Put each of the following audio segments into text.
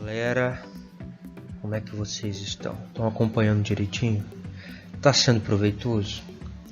galera, como é que vocês estão? Estão acompanhando direitinho? Tá sendo proveitoso?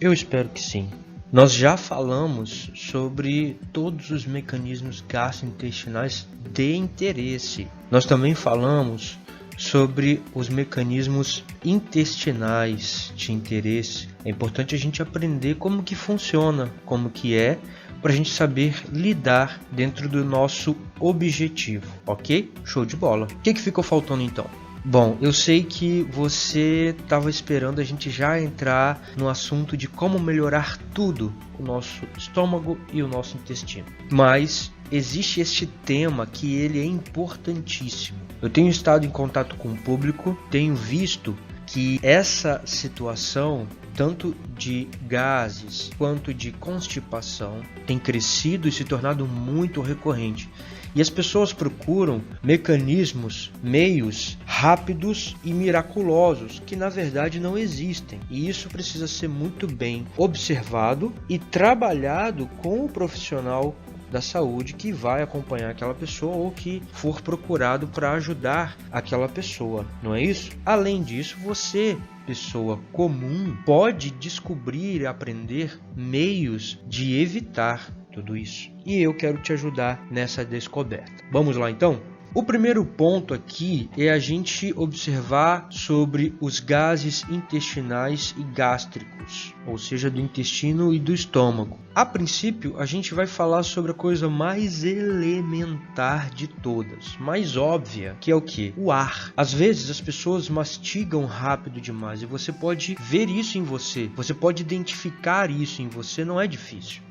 Eu espero que sim. Nós já falamos sobre todos os mecanismos gastrointestinais de interesse. Nós também falamos sobre os mecanismos intestinais de interesse. É importante a gente aprender como que funciona, como que é, para a gente saber lidar dentro do nosso objetivo, ok? Show de bola. O que ficou faltando então? Bom, eu sei que você estava esperando a gente já entrar no assunto de como melhorar tudo, o nosso estômago e o nosso intestino. Mas existe este tema que ele é importantíssimo. Eu tenho estado em contato com o público, tenho visto que essa situação, tanto de gases quanto de constipação, tem crescido e se tornado muito recorrente. E as pessoas procuram mecanismos, meios rápidos e miraculosos que na verdade não existem. E isso precisa ser muito bem observado e trabalhado com o profissional da saúde que vai acompanhar aquela pessoa ou que for procurado para ajudar aquela pessoa, não é isso? Além disso, você, pessoa comum, pode descobrir e aprender meios de evitar tudo isso. E eu quero te ajudar nessa descoberta. Vamos lá então? O primeiro ponto aqui é a gente observar sobre os gases intestinais e gástricos, ou seja, do intestino e do estômago. A princípio, a gente vai falar sobre a coisa mais elementar de todas, mais óbvia, que é o quê? O ar. Às vezes as pessoas mastigam rápido demais e você pode ver isso em você, você pode identificar isso em você, não é difícil.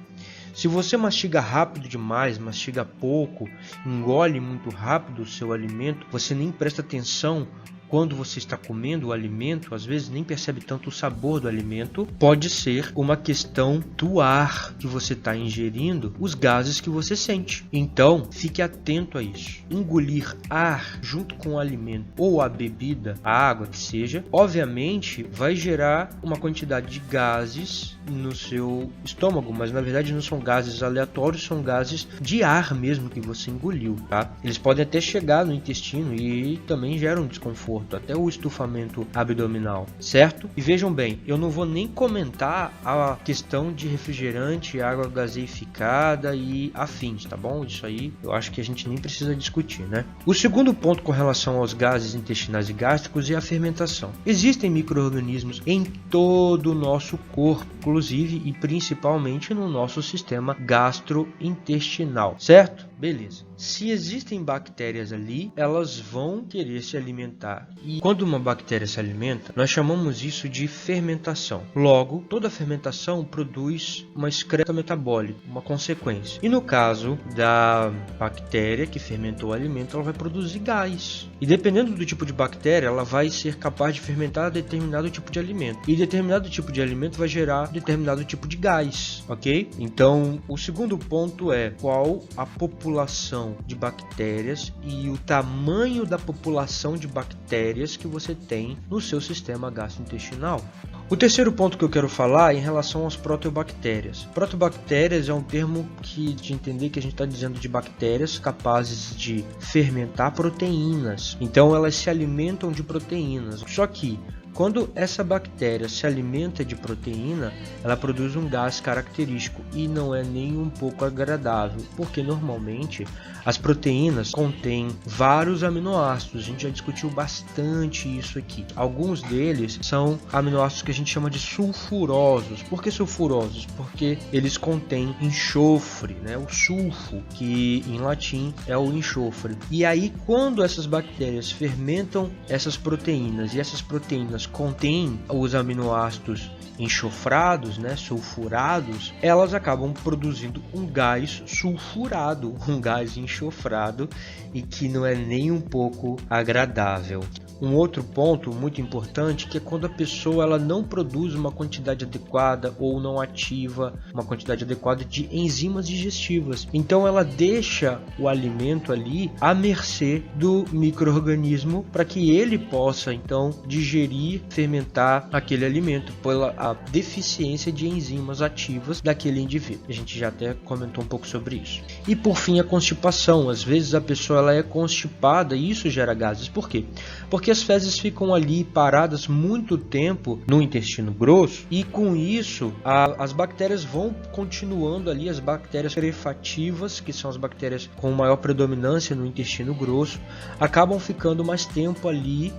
Se você mastiga rápido demais, mastiga pouco, engole muito rápido o seu alimento, você nem presta atenção quando você está comendo o alimento, às vezes nem percebe tanto o sabor do alimento, pode ser uma questão do ar que você está ingerindo, os gases que você sente. Então, fique atento a isso. Engolir ar junto com o alimento ou a bebida, a água que seja, obviamente vai gerar uma quantidade de gases no seu estômago, mas na verdade não são gases aleatórios, são gases de ar mesmo que você engoliu, tá? Eles podem até chegar no intestino e também geram desconforto, até o estufamento abdominal, certo? E vejam bem, eu não vou nem comentar a questão de refrigerante, água gaseificada e afins, tá bom? Isso aí eu acho que a gente nem precisa discutir, né? O segundo ponto com relação aos gases intestinais e gástricos é a fermentação. Existem micro-organismos em todo o nosso corpo, inclusive e principalmente no nosso sistema gastrointestinal, certo? Beleza. Se existem bactérias ali, elas vão querer se alimentar. E quando uma bactéria se alimenta, nós chamamos isso de fermentação. Logo, toda fermentação produz uma excreta metabólica, uma consequência. E no caso da bactéria que fermentou o alimento, ela vai produzir gás. E dependendo do tipo de bactéria, ela vai ser capaz de fermentar determinado tipo de alimento. E determinado tipo de alimento vai gerar determinado tipo de gás, ok? Então, o segundo ponto é qual a população de bactérias e o tamanho da população de bactérias que você tem no seu sistema gastrointestinal. O terceiro ponto que eu quero falar é em relação às proteobactérias. Proteobactérias é um termo de entender que a gente está dizendo de bactérias capazes de fermentar proteínas. Então elas se alimentam de proteínas. Só que quando essa bactéria se alimenta de proteína, ela produz um gás característico e não é nem um pouco agradável, porque normalmente as proteínas contêm vários aminoácidos. A gente já discutiu bastante isso aqui. Alguns deles são aminoácidos que a gente chama de sulfurosos. Por que sulfurosos? Porque eles contêm enxofre, né? O sulfo, que em latim é o enxofre. E aí, quando essas bactérias fermentam essas proteínas e essas proteínas contêm os aminoácidos enxofrados, né, sulfurados, elas acabam produzindo um gás sulfurado, um gás enxofrado e que não é nem um pouco agradável. um outro ponto muito importante, que é quando a pessoa ela não produz uma quantidade adequada ou não ativa uma quantidade adequada de enzimas digestivas. Então ela deixa o alimento ali à mercê do micro-organismo para que ele possa então digerir, fermentar aquele alimento pela a deficiência de enzimas ativas daquele indivíduo. A gente já até comentou um pouco sobre isso. E por fim, a constipação. Às vezes a pessoa ela é constipada e isso gera gases. Por quê? Porque as fezes ficam ali paradas muito tempo no intestino grosso e com isso as bactérias vão continuando ali, as bactérias grefativas, que são as bactérias com maior predominância no intestino grosso, acabam ficando mais tempo ali,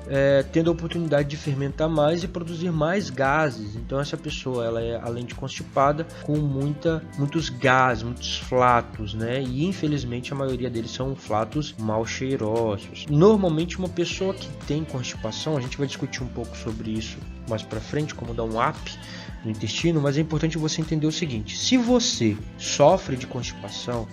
tendo a oportunidade de fermentar mais e produzir mais gases. Então essa pessoa ela é, além de constipada, com muitos gases, muitos flatos, né? E infelizmente a maioria deles são flatos mal cheirosos. Normalmente uma pessoa que tem constipação, a gente vai discutir um pouco sobre isso mais para frente, como dar um up no intestino, mas é importante você entender o seguinte: se você sofre de constipação,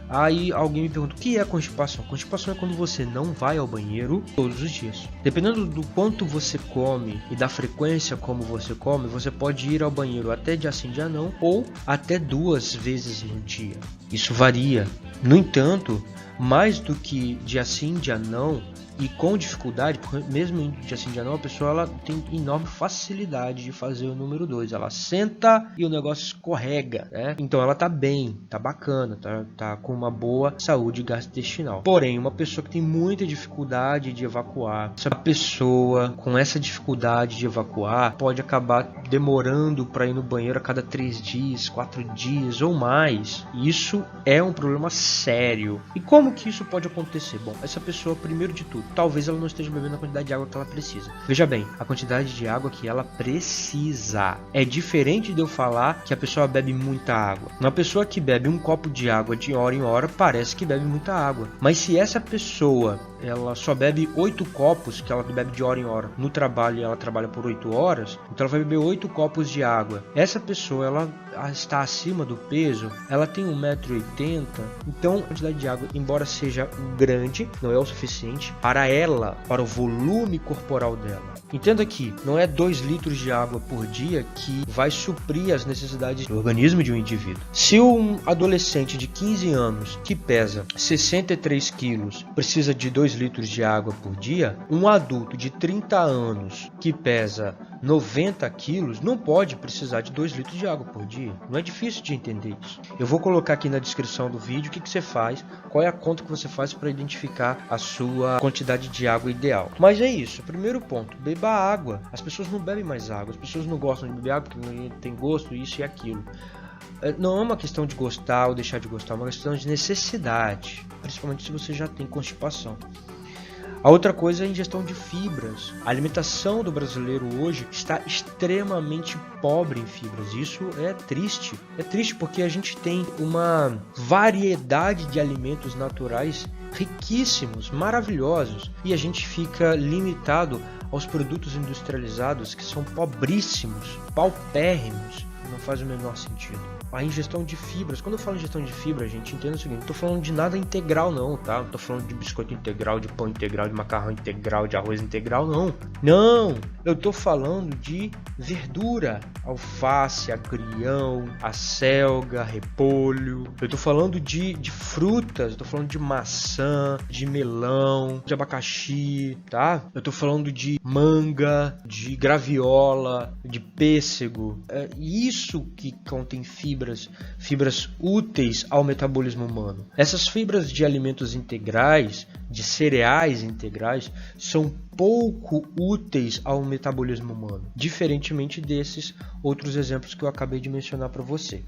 aí alguém me pergunta, o que é constipação? Constipação é quando você não vai ao banheiro todos os dias. Dependendo do quanto você come e da frequência como você come, você pode ir ao banheiro até dia sim, dia não, ou até 2 vezes no dia. Isso varia. No entanto, mais do que dia sim, dia não, e com dificuldade, porque mesmo em dia sim, dia não, a pessoa ela tem enorme facilidade de fazer o número 2. Ela senta e o negócio escorrega, né? Então ela tá bem, tá bacana, tá com uma boa saúde gastrointestinal. Porém, uma pessoa que tem muita dificuldade de evacuar, essa pessoa com essa dificuldade de evacuar pode acabar demorando para ir no banheiro a cada 3 dias, 4 dias ou mais. Isso é um problema sério. E como que isso pode acontecer? Bom, essa pessoa, primeiro de tudo, talvez ela não esteja bebendo a quantidade de água que ela precisa. Veja bem, a quantidade de água que ela precisa. É diferente de eu falar que a pessoa bebe muita água. Uma pessoa que bebe um copo de água de hora em hora parece que bebe muita água. Mas se essa pessoa ela só bebe 8 copos, que ela bebe de hora em hora, no trabalho ela trabalha por 8 horas, então ela vai beber 8 copos de água. Essa pessoa ela está acima do peso, ela tem 1,80 m, então a quantidade de água, embora seja grande, não é o suficiente para ela, para o volume corporal dela. Entenda que não é 2 litros de água por dia que vai suprir as necessidades do organismo de um indivíduo. Se um adolescente de 15 anos que pesa 63 quilos precisa de 2 litros de água por dia, um adulto de 30 anos que pesa 90 quilos não pode precisar de 2 litros de água por dia. Não é difícil de entender isso. Eu vou colocar aqui na descrição do vídeo o que você faz, qual é a conta que você faz para identificar a sua quantidade de água ideal. Mas é isso, primeiro ponto, beba água. As pessoas não bebem mais água, as pessoas não gostam de beber água porque não tem gosto, isso e aquilo. Não é uma questão de gostar ou deixar de gostar, é uma questão de necessidade, principalmente se você já tem constipação. A outra coisa é a ingestão de fibras. A alimentação do brasileiro hoje está extremamente pobre em fibras. Isso é triste. É triste porque a gente tem uma variedade de alimentos naturais riquíssimos, maravilhosos, e a gente fica limitado aos produtos industrializados que são pobríssimos, paupérrimos. Não faz o menor sentido. A ingestão de fibras, quando eu falo ingestão de fibra, gente, entenda o seguinte, não estou falando de nada integral não, tá? Não estou falando de biscoito integral, de pão integral, de macarrão integral, de arroz integral, não. Não, eu estou falando de verdura, alface, agrião, acelga, repolho. Eu estou falando de frutas, estou falando de maçã, de melão, de abacaxi, tá? Eu estou falando de manga, de graviola, de pêssego. É isso que contém fibras úteis ao metabolismo humano. Essas fibras de alimentos integrais, de cereais integrais, são pouco úteis ao metabolismo humano, diferentemente desses outros exemplos que eu acabei de mencionar para você.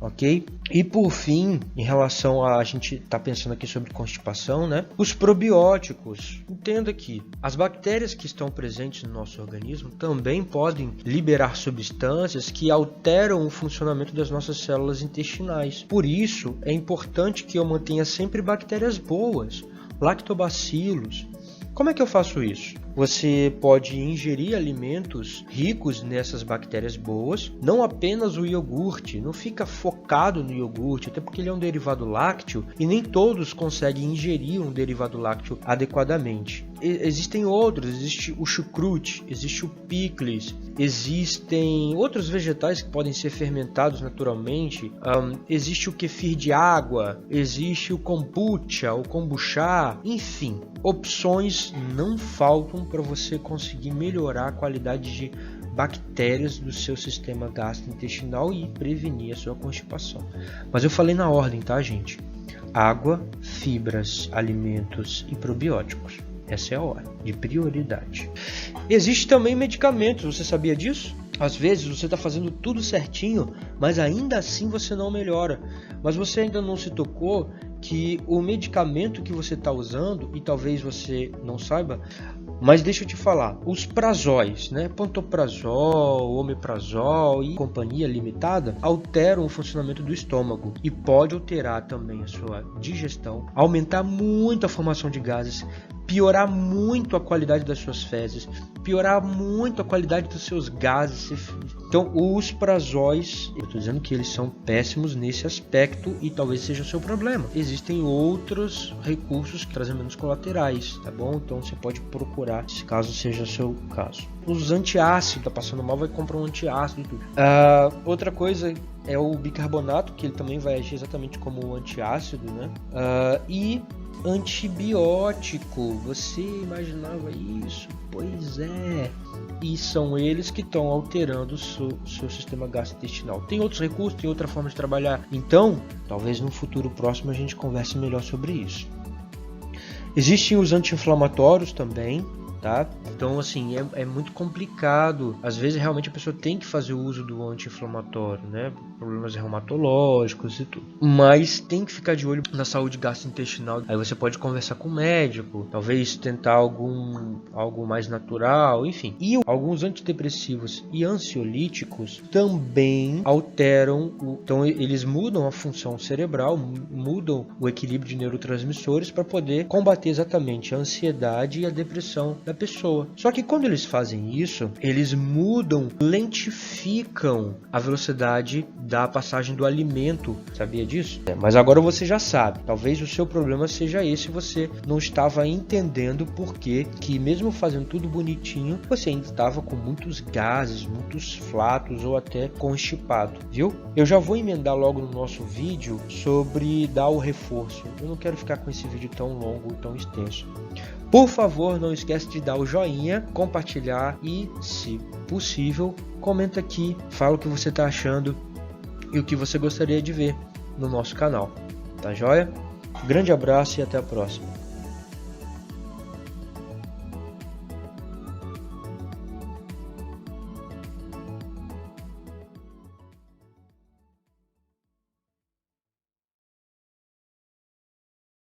Ok? E por fim, em relação a gente tá pensando aqui sobre constipação, né? Os probióticos. Entenda que as bactérias que estão presentes no nosso organismo também podem liberar substâncias que alteram o funcionamento das nossas células intestinais. Por isso, é importante que eu mantenha sempre bactérias boas, lactobacilos. Como é que eu faço isso? Você pode ingerir alimentos ricos nessas bactérias boas, não apenas o iogurte, não fica focado no iogurte, até porque ele é um derivado lácteo e nem todos conseguem ingerir um derivado lácteo adequadamente. existem outros, existe o chucrute, existe o picles, existem outros vegetais que podem ser fermentados naturalmente, existe o kefir de água, existe o kombucha, o kombucha, enfim, opções não faltam para você conseguir melhorar a qualidade de bactérias do seu sistema gastrointestinal e prevenir a sua constipação. Mas eu falei na ordem, tá, gente? Água, fibras, alimentos e probióticos. Essa é a ordem de prioridade. Existe também medicamentos, você sabia disso? Às vezes você está fazendo tudo certinho, mas ainda assim você não melhora. Mas você ainda não se tocou que o medicamento que você está usando, e talvez você não saiba, mas deixa eu te falar, os prazóis, né, pantoprazol, omeprazol e companhia limitada, alteram o funcionamento do estômago e pode alterar também a sua digestão, aumentar muito a formação de gases, piorar muito a qualidade das suas fezes, piorar muito a qualidade dos seus gases. Então, os prazóis, eu estou dizendo que eles são péssimos nesse aspecto e talvez seja o seu problema. Existem outros recursos que trazem menos colaterais, tá bom? Então, você pode procurar, se caso seja o seu caso. Os antiácidos, tá passando mal, vai comprar um antiácido e tudo. Outra coisa é o bicarbonato, que ele também vai agir exatamente como um antiácido, né? E antibiótico, você imaginava isso? Pois é, e são eles que estão alterando o seu sistema gastrointestinal. Tem outros recursos, tem outra forma de trabalhar, então talvez no futuro próximo a gente converse melhor sobre isso. Existem os anti-inflamatórios também, tá? Então assim, é muito complicado, às vezes realmente a pessoa tem que fazer o uso do anti-inflamatório, né? Problemas reumatológicos e tudo, mas tem que ficar de olho na saúde gastrointestinal. Aí você pode conversar com o médico, talvez tentar algo mais natural, enfim. E alguns antidepressivos e ansiolíticos também alteram, então eles mudam a função cerebral, mudam o equilíbrio de neurotransmissores para poder combater exatamente a ansiedade e a depressão da pessoa. Só que quando eles fazem isso, eles lentificam a velocidade da passagem do alimento. Sabia disso? Mas agora você já sabe. Talvez o seu problema seja esse, você não estava entendendo por que mesmo fazendo tudo bonitinho, você ainda estava com muitos gases, muitos flatos ou até constipado, viu? Eu já vou emendar logo no nosso vídeo sobre dar o reforço. Eu não quero ficar com esse vídeo tão longo, tão extenso. Por favor, não esquece de dar o joinha, compartilhar e, se possível, comenta aqui, fala o que você está achando e o que você gostaria de ver no nosso canal. Tá joia? Grande abraço e até a próxima.